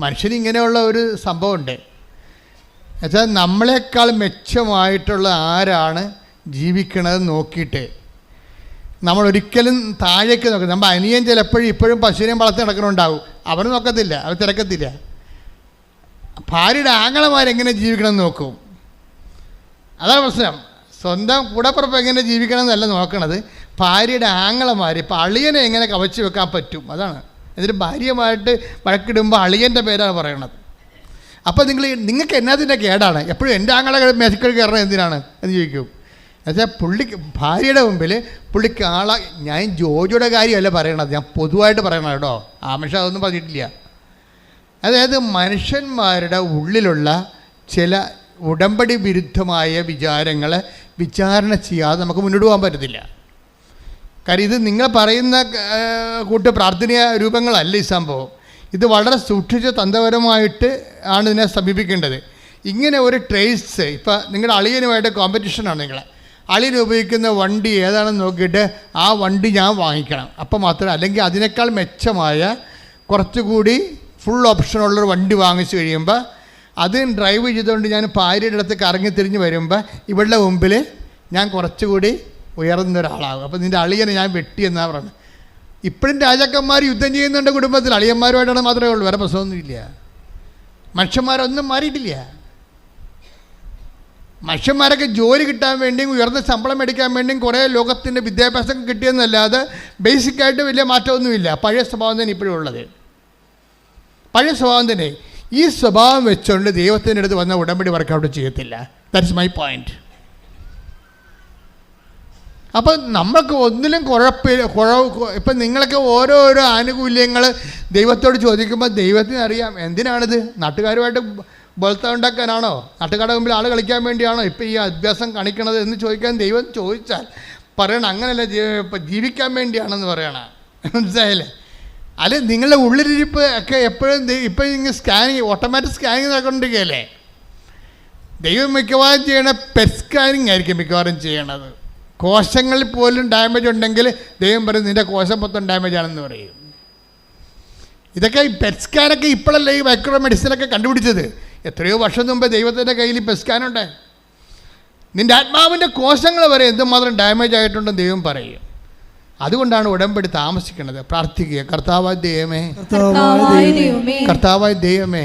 മനുഷ്യനിങ്ങനെയുള്ള ഒരു സംഭവമുണ്ട്. എന്നുവെച്ചാൽ നമ്മളെക്കാൾ മെച്ചമായിട്ടുള്ള ആരാണ് ജീവിക്കണത് നോക്കിയിട്ട് നമ്മളൊരിക്കലും താഴേക്ക് നോക്കും. നമ്മൾ അനിയൻ ചിലപ്പോഴും ഇപ്പോഴും പശുവിനെയും വളർത്തി നടക്കണുണ്ടാവും, അവർ നോക്കത്തില്ല, അവർ തിരക്കത്തില്ല. ഭാര്യയുടെ ആങ്ങളമാരെങ്ങനെ ജീവിക്കണം നോക്കും. അതാണ് പ്രശ്നം. സ്വന്തം കൂടപ്പുറപ്പ് എങ്ങനെ ജീവിക്കണം എന്നല്ല നോക്കണത്, ഭാര്യയുടെ ആങ്ങളമാർ. ഇപ്പോൾ അളിയനെ എങ്ങനെ കവച്ച് വെക്കാൻ പറ്റും, അതാണ്. എന്നിട്ട് ഭാര്യയുമായിട്ട് വഴക്കിടുമ്പോൾ അളിയൻ്റെ പേരാണ് പറയണത്. അപ്പോൾ നിങ്ങൾക്ക് എന്നതിൻ്റെ കേടാണ് എപ്പോഴും എൻ്റെ ആങ്ങളെ മേശക്കൾ കയറണം എന്തിനാണ് എന്ന് ചോദിക്കും. എന്നുവെച്ചാൽ ഭാര്യയുടെ മുമ്പിൽ പുള്ളിക്ക് ഞാൻ ജോജിയുടെ കാര്യമല്ല പറയണത്, ഞാൻ പൊതുവായിട്ട് പറയണം കേട്ടോ. ആമേഷ അതൊന്നും പറഞ്ഞിട്ടില്ല. അതായത് മനുഷ്യന്മാരുടെ ഉള്ളിലുള്ള ചില ഉടമ്പടി വിരുദ്ധമായ വിചാരങ്ങളെ വിചാരണ ചെയ്യാതെ നമുക്ക് മുന്നോട്ട് പോകാൻ പറ്റത്തില്ല. കാര്യം ഇത് നിങ്ങൾ പറയുന്ന കൂട്ട് പ്രാർത്ഥനീയ രൂപങ്ങളല്ല ഈ സംഭവം. ഇത് വളരെ സൂക്ഷിച്ച് തന്ത്രപരമായിട്ട് ആണ് ഇതിനെ സമീപിക്കേണ്ടത്. ഇങ്ങനെ ഒരു ട്രേസ്, ഇപ്പോൾ നിങ്ങളുടെ അളിയനുമായിട്ട് കോമ്പറ്റീഷനാണ്, നിങ്ങളെ അളിയൻ ഉപയോഗിക്കുന്ന വണ്ടി ഏതാണെന്ന് നോക്കിയിട്ട് ആ വണ്ടി ഞാൻ വാങ്ങിക്കണം, അപ്പം മാത്രമേ, അല്ലെങ്കിൽ അതിനേക്കാൾ മെച്ചമായ കുറച്ചുകൂടി ഫുൾ ഓപ്ഷനുള്ളൊരു വണ്ടി വാങ്ങിച്ചു കഴിയുമ്പോൾ അത് ഡ്രൈവ് ചെയ്തുകൊണ്ട് ഞാൻ ഭാര്യയുടെ അടുത്ത് കറങ്ങി തിരിഞ്ഞ് വരുമ്പോൾ ഇവളുടെ മുമ്പിൽ ഞാൻ കുറച്ചുകൂടി ഉയർന്ന ഒരാളാകും. അപ്പോൾ നിൻ്റെ അളിയനെ ഞാൻ വെട്ടിയെന്നാണ് പറയുന്നത്. ഇപ്പോഴും രാജാക്കന്മാർ യുദ്ധം ചെയ്യുന്നുണ്ട് കുടുംബത്തിൽ, അളിയന്മാരുമായിട്ടാണ് മാത്രമേ ഉള്ളൂ, വേറെ പ്രശ്നമൊന്നുമില്ല. മനുഷ്യന്മാരൊന്നും മാറിയിട്ടില്ല. മനുഷ്യന്മാരൊക്കെ ജോലി കിട്ടാൻ വേണ്ടിയും ഉയർന്ന ശമ്പളം മേടിക്കാൻ വേണ്ടിയും കുറേ ലോകത്തിൻ്റെ വിദ്യാഭ്യാസം കിട്ടിയെന്നല്ലാതെ ബേസിക്കായിട്ട് വലിയ മാറ്റമൊന്നുമില്ല. പഴയ സ്വഭാവം തന്നെ ഇപ്പോഴും ഉള്ളത്, പഴയ സ്വഭാവം തന്നെ. ഈ സ്വഭാവം വെച്ചുകൊണ്ട് ദൈവത്തിൻ്റെ അടുത്ത് വന്ന ഉടമ്പടി വർക്കൗട്ട് ചെയ്യത്തില്ല. That's my point. അപ്പം നമ്മൾക്ക് ഒന്നിലും ഇപ്പം നിങ്ങളൊക്കെ ഓരോരോ ആനുകൂല്യങ്ങൾ ദൈവത്തോട് ചോദിക്കുമ്പോൾ ദൈവത്തിന് അറിയാം എന്തിനാണിത്. നാട്ടുകാരുമായിട്ട് ബോൾത്ത ഉണ്ടാക്കാനാണോ, നാട്ടുകാരുടെ മുമ്പിൽ ആൾ കളിക്കാൻ വേണ്ടിയാണോ ഇപ്പം ഈ അഭ്യാസം കാണിക്കണത് എന്ന് ചോദിക്കാൻ ദൈവം ചോദിച്ചാൽ പറയണം അങ്ങനെയല്ല, ജീവിക്കാൻ വേണ്ടിയാണെന്ന് പറയണം. മനസ്സിലായില്ലേ? അല്ലെ നിങ്ങളുടെ ഉള്ളിലിരിപ്പ് ഒക്കെ എപ്പോഴും ഇപ്പം ഇങ്ങനെ സ്കാനിങ്, ഓട്ടോമാറ്റിക് സ്കാനിങ് നടക്കൊണ്ടിരിക്കുകയല്ലേ. ദൈവം മിക്കവാറും ചെയ്യണ പെറ്റ് സ്കാനിങ് ആയിരിക്കും മിക്കവാറും ചെയ്യണത്. കോശങ്ങളിൽ പോലും ഡാമേജ് ഉണ്ടെങ്കിൽ ദൈവം പറയും നിൻ്റെ കോശം മൊത്തം ഡാമേജ് ആണെന്ന് പറയും. ഇതൊക്കെ ഈ പെറ്റ് സ്കാനൊക്കെ ഇപ്പോഴല്ലേ ഈ മൈക്രോ മെഡിസിനൊക്കെ കണ്ടുപിടിച്ചത്. എത്രയോ വർഷം മുമ്പേ ദൈവത്തിൻ്റെ കയ്യിൽ ഈ പെറ്റ് സ്കാനുണ്ട്. നിൻ്റെ ആത്മാവിൻ്റെ കോശങ്ങൾ വരെ എന്തുമാത്രം ഡാമേജ് ആയിട്ടുണ്ടെന്ന് ദൈവം പറയും. അതുകൊണ്ടാണ് ഉടമ്പടി താമസിക്കുന്നത്. പ്രാർത്ഥിക്കുക, കർത്താവായ ദൈവമേ, കർത്താവായ ദൈവമേ,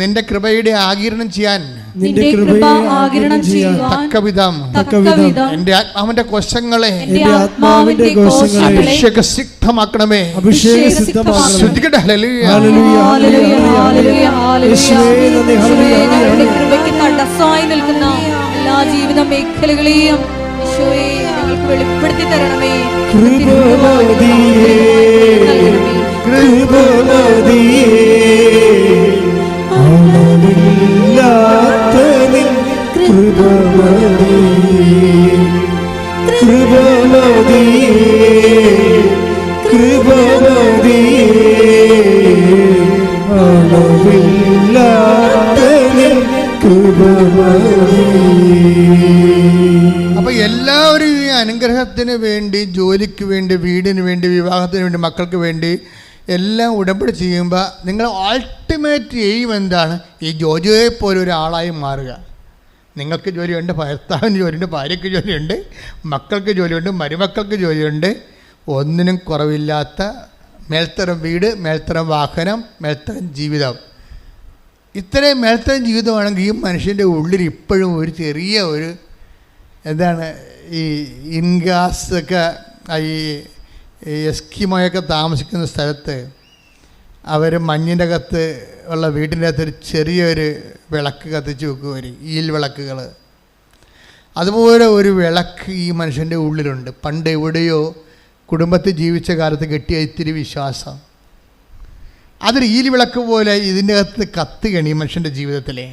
നിന്റെ കൃപയുടെ ആഗിരണം ചെയ്യാൻ തക്കവിധം എന്റെ ആത്മാവിന്റെ കോശങ്ങളെ അഭിഷേകസിദ്ധമാക്കണമേ. ശ്രദ്ധിക്കട്ടെ. തടസ്സമായി നിൽക്കുന്ന എല്ലാ ജീവിത മേഖലകളെയും വെളിപ്പെടുത്തി തരണമേ. അപ്പോൾ എല്ലാവരും ഈ അനുഗ്രഹത്തിന് വേണ്ടി, ജോലിക്ക് വേണ്ടി, വീടിന് വേണ്ടി, വിവാഹത്തിന് വേണ്ടി, മക്കൾക്ക് വേണ്ടി എല്ലാം ഉടമ്പടി ചെയ്യുമ്പോൾ നിങ്ങൾ അൾട്ടിമേറ്റ് എയിം എന്താണ്? ഈ ജോജിയെ പോലെ ഒരാളായി മാറുക. നിങ്ങൾക്ക് ജോലിയുണ്ട്, ഭർത്താവിന് ജോലിയുണ്ട്, ഭാര്യയ്ക്ക് ജോലിയുണ്ട്, മക്കൾക്ക് ജോലിയുണ്ട്, മരുമക്കൾക്ക് ജോലിയുണ്ട്. ഒന്നിനും കുറവില്ലാത്ത മേൽത്തരം വീട്, മേൽത്തരം വാഹനം, മേൽത്തരം ജീവിതം. ഇത്രയും മേൽത്തരം ജീവിതമാണെങ്കിൽ ഈ മനുഷ്യൻ്റെ ഉള്ളിൽ ഇപ്പോഴും ഒരു ചെറിയ ഒരു എന്താണ് ഈ ഇൻഗാസൊക്കെ, ഈ എസ്കിമോയൊക്കെ താമസിക്കുന്ന സ്ഥലത്ത് അവർ മഞ്ഞിൻ്റെ അകത്ത് ഉള്ള വീട്ടിൻ്റെ അകത്തൊരു ചെറിയൊരു വിളക്ക് കത്തിച്ച് വെക്കും, ഈൽ വിളക്കുകൾ. അതുപോലെ ഒരു വിളക്ക് ഈ മനുഷ്യൻ്റെ ഉള്ളിലുണ്ട്. പണ്ട് എവിടെയോ കുടുംബത്തിൽ ജീവിച്ച കാലത്ത് കിട്ടിയ ഇത്തിരി വിശ്വാസം, അതൊരു ഈൽ വിളക്ക് പോലെ ഇതിൻ്റെ അകത്ത് കത്തുകയാണ് ഈ മനുഷ്യൻ്റെ ജീവിതത്തിലെ.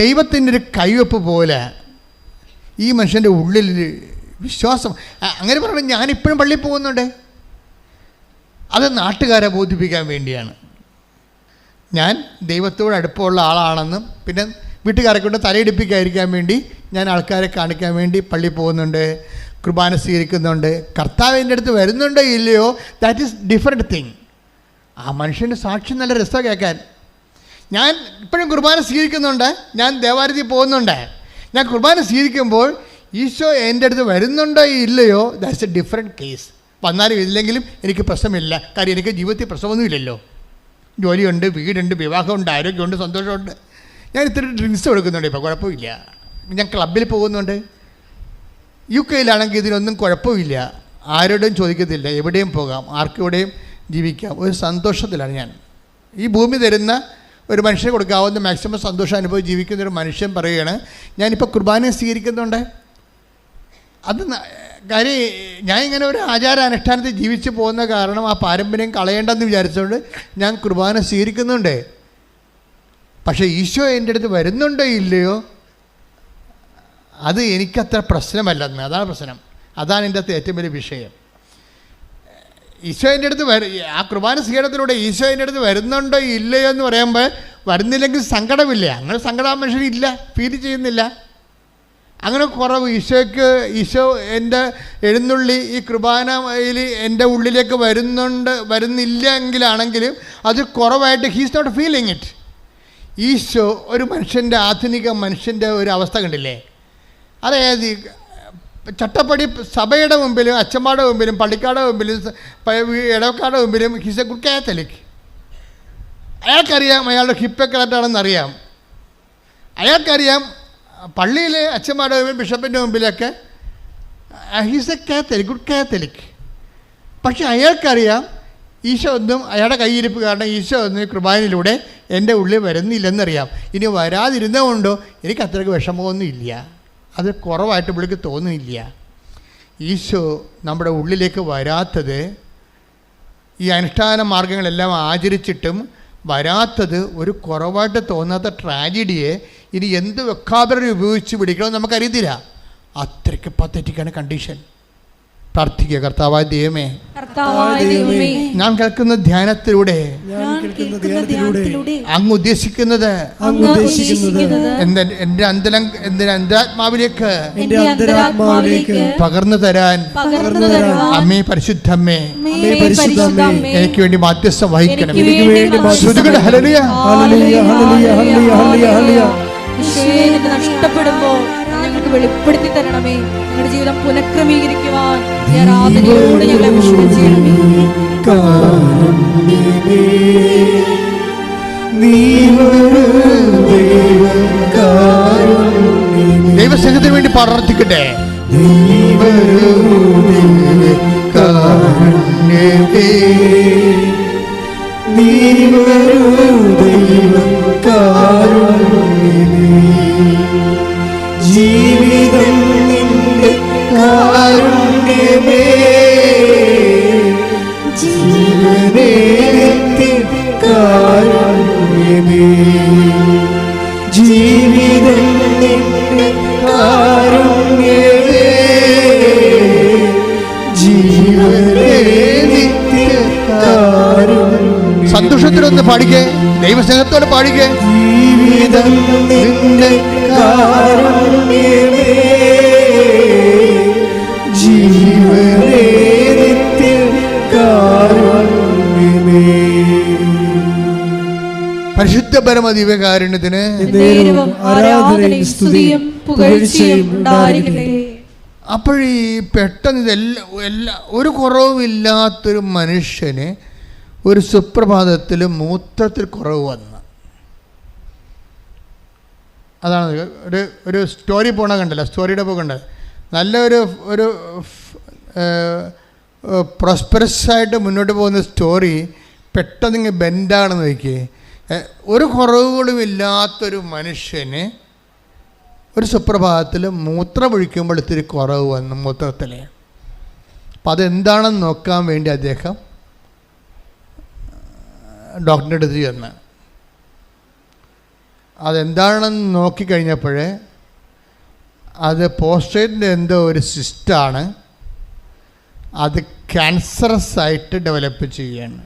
ദൈവത്തിൻ്റെ ഒരു കൈവെപ്പ് പോലെ ഈ മനുഷ്യൻ്റെ ഉള്ളിൽ വിശ്വാസം. അങ്ങനെ പറഞ്ഞാൽ ഞാനിപ്പോഴും പള്ളിയിൽ പോകുന്നുണ്ട്. അത് നാട്ടുകാരെ ബോധിപ്പിക്കാൻ വേണ്ടിയാണ്. ഞാൻ ദൈവത്തോട് അടുപ്പമുള്ള ആളാണെന്നും പിന്നെ വീട്ടുകാരെ കൊണ്ട് തലയിടിപ്പിക്കാതിരിക്കാൻ വേണ്ടി ഞാൻ ആൾക്കാരെ കാണിക്കാൻ വേണ്ടി പള്ളിയിൽ പോകുന്നുണ്ട്, കുർബാന സ്വീകരിക്കുന്നുണ്ട്. കർത്താവ് എൻ്റെ അടുത്ത് വരുന്നുണ്ടോ ഇല്ലയോ, ദാറ്റ് ഈസ് ഡിഫറെൻറ്റ് തിങ്. ആ മനുഷ്യൻ്റെ സാക്ഷി നല്ല രസമാണ് കേൾക്കാൻ. ഞാൻ ഇപ്പോഴും കുർബാന സ്വീകരിക്കുന്നുണ്ട്, ഞാൻ ദേവാലയത്തിൽ പോകുന്നുണ്ട്. ഞാൻ കുർബാന സ്വീകരിക്കുമ്പോൾ ഈശോ എൻ്റെ അടുത്ത് വരുന്നുണ്ടോ ഇല്ലയോ, ദാറ്റ്സ് എ ഡിഫറെൻറ്റ് കേസ്. വന്നാലും ഇല്ലെങ്കിലും എനിക്ക് പ്രശ്നമില്ല. കാര്യം എനിക്ക് ജീവിതത്തിൽ പ്രശ്നമൊന്നുമില്ലല്ലോ. ജോലിയുണ്ട്, വീടുണ്ട്, വിവാഹമുണ്ട്, ആരോഗ്യമുണ്ട്, സന്തോഷമുണ്ട്. ഞാൻ ഇത്തിരി ഡ്രിങ്ക്സ് കൊടുക്കുന്നുണ്ട്, ഇപ്പോൾ കുഴപ്പമില്ല. ഞാൻ ക്ലബ്ബിൽ പോകുന്നുണ്ട്. UK ഇതിനൊന്നും കുഴപ്പമില്ല. ആരോടും ചോദിക്കത്തില്ല, എവിടെയും പോകാം, ആർക്കെവിടെയും ജീവിക്കാം. ഒരു സന്തോഷത്തിലാണ് ഞാൻ. ഈ ഭൂമി തരുന്ന ഒരു മനുഷ്യന് കൊടുക്കാവുന്ന മാക്സിമം സന്തോഷം അനുഭവം ജീവിക്കുന്നൊരു മനുഷ്യൻ പറയുകയാണ്, ഞാനിപ്പോൾ കുർബാന സ്വീകരിക്കുന്നുണ്ട്. അത് കാര്യം ഞാൻ ഇങ്ങനെ ഒരു ആചാരാനുഷ്ഠാനത്തിൽ ജീവിച്ച് പോകുന്ന കാരണം ആ പാരമ്പര്യം കളയേണ്ടെന്ന് വിചാരിച്ചുകൊണ്ട് ഞാൻ കുർബാന സ്വീകരിക്കുന്നുണ്ട്. പക്ഷേ ഈശോ എൻ്റെ അടുത്ത് വരുന്നുണ്ടോ ഇല്ലയോ, അത് എനിക്കത്ര പ്രശ്നമല്ലെന്ന്. അതാണ് പ്രശ്നം. അതാണ് എൻ്റെ അകത്ത് ഏറ്റവും വലിയ വിഷയം. ഈശോ എൻ്റെ അടുത്ത് ആ കുർബാന സ്വീകരണത്തിലൂടെ ഈശോ എൻ്റെ അടുത്ത് വരുന്നുണ്ടോ ഇല്ലയോ എന്ന് പറയുമ്പോൾ വരുന്നില്ലെങ്കിൽ സങ്കടമില്ല. അങ്ങനെ സങ്കടം മനുഷ്യനില്ല, ഫീൽ ചെയ്യുന്നില്ല. അങ്ങനെ കുറവ് ഈശോ എൻ്റെ എഴുന്നള്ളി ഈ കുർബാനയിൽ എൻ്റെ ഉള്ളിലേക്ക് വരുന്നില്ല എങ്കിലാണെങ്കിലും അത് കുറവായിട്ട് he's not feeling it. Isho ഒരു മനുഷ്യൻ്റെ ആധുനിക മനുഷ്യൻ്റെ ഒരു അവസ്ഥ കണ്ടില്ലേ? അതായത് ചട്ടപ്പടി സഭയുടെ മുമ്പിലും അച്ഛന്മാരുടെ മുമ്പിലും പള്ളിക്കാരുടെ മുമ്പിലും ഇടവക്കാരുടെ മുമ്പിലും ഹീസ് എ ഗുഡ് കാത്തലിക്. അയാൾക്കറിയാം അയാളുടെ ഹിപ്പൊക്കെ കറക്റ്റാണെന്നറിയാം. അയാൾക്കറിയാം പള്ളിയിലെ അച്ഛന്മാരുടെ മുമ്പിൽ ബിഷപ്പിൻ്റെ മുമ്പിലൊക്കെ he's a Catholic, good Catholic. പക്ഷെ അയാൾക്കറിയാം ഈശോ ഒന്നും അയാളുടെ കയ്യിരിപ്പ് കാരണം ഈശോ ഒന്നും ഈ കുർബാനയിലൂടെ എൻ്റെ ഉള്ളിൽ വരുന്നില്ലെന്നറിയാം. ഇനി വരാതിരുന്നതുകൊണ്ടോ എനിക്ക് അത്രയ്ക്ക് വിഷമമൊന്നും ഇല്ല, അത് കുറവായിട്ട് പുള്ളിക്ക് തോന്നുന്നില്ല. ഈശോ നമ്മുടെ ഉള്ളിലേക്ക് വരാത്തത്, ഈ അനുഷ്ഠാന മാർഗങ്ങളെല്ലാം ആചരിച്ചിട്ടും വരാത്തത് ഒരു കുറവായിട്ട് തോന്നാത്ത ട്രാജഡിയെ ഇനി എന്ത് വെക്കാബററി ഉപയോഗിച്ച് പിടിക്കണമെന്ന് നമുക്കറിയത്തില്ല. അത്രയ്ക്ക് പത്തറ്റിക്കാണ് കണ്ടീഷൻ. പ്രാർത്ഥിക്കുക. കർത്താവായ ദൈവമേ, നാം കേൾക്കുന്ന ധ്യാനത്തിലൂടെ അങ്ങ് ഉദ്ദേശിക്കുന്നത് എൻ്റെ അന്തരാത്മാവിലേക്ക് പകർന്നു തരാൻ അമ്മേ, പരിശുദ്ധമ്മേ, എനിക്ക് വേണ്ടി മാധ്യസ്ഥം വഹിക്കണം. നഷ്ടപ്പെടുമ്പോ ഞങ്ങൾക്ക് വെളിപ്പെടുത്തി തരണമേ. ഞങ്ങളുടെ ജീവിതം പുനഃക്രമീകരിക്കുവാൻ ആരാധനയോടെ ഞങ്ങളെ അഭിഷേകം ചെയ്യണമേ. ദൈവസ്നേഹത്തിന് വേണ്ടി പ്രാർത്ഥിക്കട്ടെ. ജീവിതം നിന്റെ കാരുണ്യമേ, ജീവനേ കാരുണ്യമേ, ജീവിതം നിന്റെ കാരുണ്യമേ, ജീവനേ നിത്യ കാരുണ്യമേ. സന്തോഷത്തിലൊന്ന് പാടിക്കേ, ദൈവസ്നേഹത്തോടെ പാടിക്കേ. ജീവിതം നിന്റെ കാരുണ്യമേ, ജീവനേ നിത്യ കാരുണ്യമേ. പരിശുദ്ധ പരമദിവ്യകാരുണ്യത്തിന് ആരാധനയും സ്തുതിയും പുകഴ്ചയും ഉണ്ടായിരിക്കട്ടെ. അപ്പോഴീ പെട്ടെന്ന് ഇതെല്ലാം ഒരു കുറവുമില്ലാത്തൊരു മനുഷ്യന് ഒരു സുപ്രഭാതത്തിൽ മൂത്രത്തിൽ കുറവ് വന്നു. അതാണ് ഒരു സ്റ്റോറി പോണ കണ്ടല്ലോ, സ്റ്റോറിയുടെ പോക്ക് കണ്ടത്. നല്ല ഒരു പ്രോസ്പെറസായിട്ട് മുന്നോട്ട് പോകുന്ന സ്റ്റോറി പെട്ടെന്ന് ഇങ്ങനെ ബെൻഡാണെന്ന് നോക്കിയേ. ഒരു കുറവുകളുമില്ലാത്തൊരു മനുഷ്യന് ഒരു സുപ്രഭാതത്തിൽ മൂത്രമൊഴിക്കുമ്പോൾ ഇത്തിരി കുറവ് വന്നു മൂത്രത്തിൽ. അപ്പം അതെന്താണെന്ന് നോക്കാൻ വേണ്ടി അദ്ദേഹം ഡോക്ടറിൻ്റെ അടുത്ത് ചെന്ന് അതെന്താണെന്ന് നോക്കിക്കഴിഞ്ഞപ്പോൾ അത് പോസ്റ്റേറ്റിൻ്റെ എന്തോ ഒരു സിസ്റ്റാണ്, അത് ക്യാൻസറസ് ആയിട്ട് ഡെവലപ്പ് ചെയ്യുകയാണ്.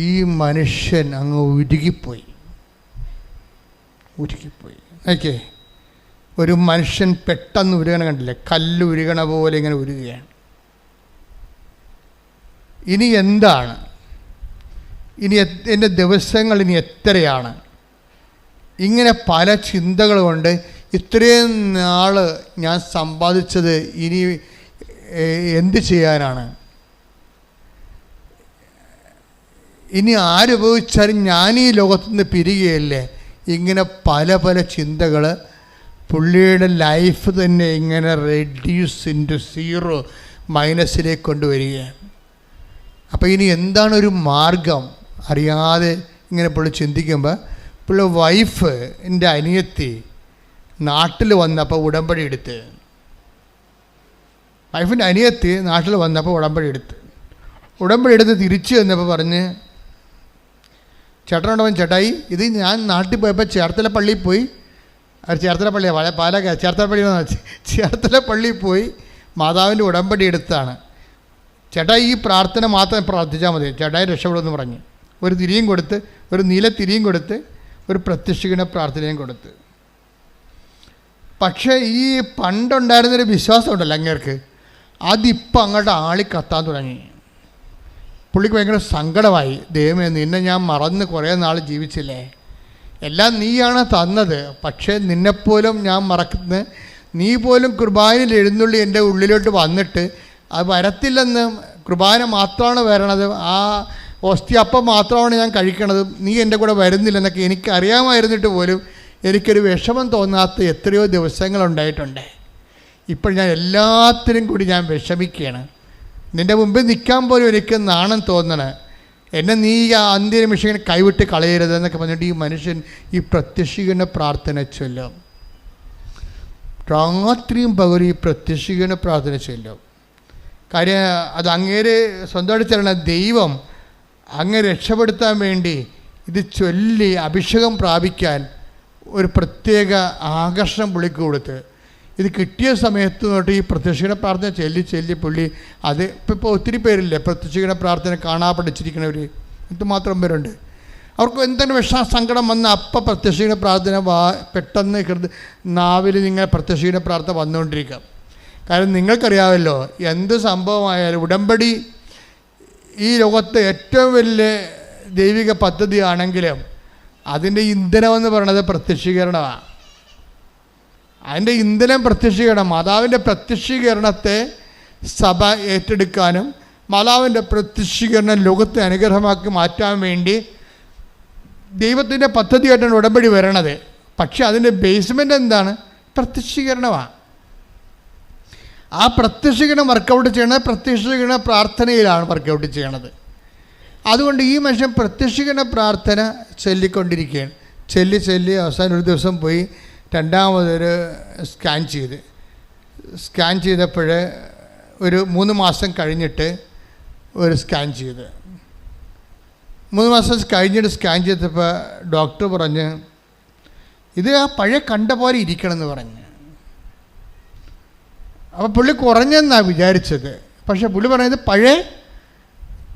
ഈ മനുഷ്യൻ അങ്ങ് ഉരുകിപ്പോയി. ഓക്കെ, ഒരു മനുഷ്യൻ പെട്ടെന്ന് ഉരുകണ കണ്ടില്ലേ, കല്ല് ഉരുകണ പോലെ ഇങ്ങനെ ഉരുകുകയാണ്. ഇനി എന്താണ് എൻ്റെ ദിവസങ്ങൾ ഇനി എത്രയാണ്? ഇങ്ങനെ പല ചിന്തകൾ കൊണ്ട് ഇത്രയും നാൾ ഞാൻ സമ്പാദിച്ചത് ഇനി എന്ത് ചെയ്യാനാണ്? ഇനി ആരുപയോഗിച്ചാലും ഞാൻ ഈ ലോകത്തുനിന്ന് പിരിയുകയല്ലേ? ഇങ്ങനെ പല പല ചിന്തകൾ പുള്ളിയുടെ ലൈഫ് തന്നെ ഇങ്ങനെ റെഡ്യൂസ് ഇൻറ്റു സീറോ, മൈനസിലേക്ക് കൊണ്ടുവരികയാണ്. അപ്പോൾ ഇനി എന്താണ് ഒരു മാർഗം അറിയാതെ ഇങ്ങനെ പുള്ളി ചിന്തിക്കുമ്പോൾ പുള്ളി വൈഫ് എൻ്റെ അനിയത്തി നാട്ടിൽ വന്നപ്പോൾ ഉടമ്പടി എടുത്ത്, വൈഫിൻ്റെ അനിയത്തി നാട്ടിൽ വന്നപ്പോൾ ഉടമ്പടി എടുത്ത് തിരിച്ചു വന്നപ്പോൾ പറഞ്ഞ്, ചേട്ടനോടവൻ ചേട്ടായി ഇത് ഞാൻ നാട്ടിൽ പോയപ്പോൾ ചേർത്തല പള്ളിയിൽ പോയി, ചേർത്തല പള്ളിയാണ് പാലക്കാട്, ചേർത്തല പള്ളിയിൽ പോയി മാതാവിൻ്റെ ഉടമ്പടി എടുത്താണ്. ചേട്ടായി ഈ പ്രാർത്ഥന മാത്രം പ്രാർത്ഥിച്ചാൽ മതി, ചേട്ടായി രക്ഷപ്പെടുമെന്ന് പറഞ്ഞ് ഒരു തിരിയും കൊടുത്ത്, ഒരു നീല തിരിയും കൊടുത്ത്, ഒരു പ്രത്യക്ഷീകരണ പ്രാർത്ഥനയും കൊടുത്ത്. പക്ഷേ ഈ പണ്ടുണ്ടായിരുന്നൊരു വിശ്വാസം ഉണ്ടല്ലോ അങ്ങേർക്ക്, അതിപ്പോൾ അങ്ങോട്ട് ആളി കത്താൻ തുടങ്ങി. പുള്ളിക്ക് ഭയങ്കര സങ്കടമായി. ദൈവമേ, നിന്നെ ഞാൻ മറന്ന് കുറേ നാൾ ജീവിച്ചില്ലേ, എല്ലാം നീയാണ് തന്നത്, പക്ഷേ നിന്നെപ്പോലും ഞാൻ മറക്കുന്നത്, നീ പോലും കുർബാനയിൽ എഴുന്നള്ളി എൻ്റെ ഉള്ളിലോട്ട് വന്നിട്ട് അത് വരത്തില്ലെന്ന്, കുർബാന മാത്രമാണ് വരണത്, ആ ഓസ്തിയപ്പം മാത്രമാണ് ഞാൻ കഴിക്കണത്, നീ എൻ്റെ കൂടെ വരുന്നില്ലെന്നൊക്കെ എനിക്കറിയാമായിരുന്നിട്ട് പോലും എനിക്കൊരു വിഷമം തോന്നാത്ത എത്രയോ ദിവസങ്ങളുണ്ടായിട്ടുണ്ട്. ഇപ്പോൾ ഞാൻ എല്ലാത്തിനും കൂടി ഞാൻ വിഷമിക്കുകയാണ്. നിൻ്റെ മുമ്പിൽ നിൽക്കാൻ പോലും എനിക്ക് നാണം തോന്നണേ, എന്നെ നീ ആ അന്ത്യനിമിഷം കൈവിട്ട് കളയരുതെന്നൊക്കെ പറഞ്ഞിട്ട് ഈ മനുഷ്യൻ ഈ പ്രത്യക്ഷീകരണ പ്രാർത്ഥന ചൊല്ലും. രാത്രിയും പകരം ഈ പ്രത്യക്ഷീകരണ പ്രാർത്ഥന ചൊല്ലും. കാര്യം അത് അങ്ങേര് സ്വന്തമായിട്ട് ചെല്ലണ ദൈവം അങ്ങ് രക്ഷപ്പെടുത്താൻ വേണ്ടി ഇത് ചൊല്ലി അഭിഷേകം പ്രാപിക്കാൻ ഒരു പ്രത്യേക ആകർഷണം പുള്ളിക്ക് കൊടുത്ത്, ഇത് കിട്ടിയ സമയത്ത് തൊട്ട് ഈ പ്രത്യക്ഷീകരണ പ്രാർത്ഥന ചൊല്ലി പുള്ളി അത് ഇപ്പോൾ ഒത്തിരി പേരില്ലേ പ്രത്യക്ഷീകരണ പ്രാർത്ഥന കാണാൻ പഠിച്ചിരിക്കുന്നവർ, എന്തുമാത്രം പേരുണ്ട്. അവർക്ക് എന്തെങ്കിലും സങ്കടം വന്ന അപ്പം പ്രത്യക്ഷീകരണ പ്രാർത്ഥന പെട്ടെന്ന് നാവിൽ നിങ്ങൾ പ്രത്യക്ഷീകരണ പ്രാർത്ഥന വന്നുകൊണ്ടിരിക്കാം. കാരണം നിങ്ങൾക്കറിയാമല്ലോ, എന്ത് സംഭവമായാലും ഉടമ്പടി ഈ ലോകത്തെ ഏറ്റവും വലിയ ദൈവിക പദ്ധതിയാണെങ്കിലും അതിൻ്റെ ഇന്ധനമെന്ന് പറയുന്നത് പ്രത്യക്ഷീകരണമാണ്. അതിൻ്റെ ഇന്ധനം പ്രത്യക്ഷീകരണം. മാതാവിൻ്റെ പ്രത്യക്ഷീകരണത്തെ സഭ ഏറ്റെടുക്കാനും മാതാവിൻ്റെ പ്രത്യക്ഷീകരണം ലോകത്തെ അനുഗ്രഹമാക്കി മാറ്റാൻ വേണ്ടി ദൈവത്തിൻ്റെ പദ്ധതിയായിട്ടാണ് ഉടമ്പടി വരണത്. പക്ഷെ അതിൻ്റെ ബേസ്മെൻ്റ് എന്താണ്? പ്രത്യക്ഷീകരണമാണ്. ആ പ്രത്യക്ഷീകരണം വർക്കൗട്ട് ചെയ്യണത് പ്രത്യക്ഷീകരണ പ്രാർത്ഥനയിലാണ് വർക്കൗട്ട് ചെയ്യണത്. അതുകൊണ്ട് ഈ മനുഷ്യൻ പ്രത്യക്ഷീകരണ പ്രാർത്ഥന ചൊല്ലിക്കൊണ്ടിരിക്കുകയാണ്. ചൊല്ലി അവസാനം ഒരു ദിവസം പോയി രണ്ടാമതൊരു സ്കാൻ ചെയ്തപ്പോൾ ഒരു 3 മാസം കഴിഞ്ഞിട്ട് ഒരു സ്കാൻ ചെയ്ത് 3 മാസം കഴിഞ്ഞിട്ട് സ്കാൻ ചെയ്തപ്പോൾ ഡോക്ടർ പറഞ്ഞ് ഇത് ആ പഴയ കണ്ട പോലെ ഇരിക്കണമെന്ന് പറഞ്ഞ്. അപ്പോൾ പുള്ളി കുറഞ്ഞെന്നാണ് വിചാരിച്ചത്. പക്ഷേ പുള്ളി പറഞ്ഞത് പഴയ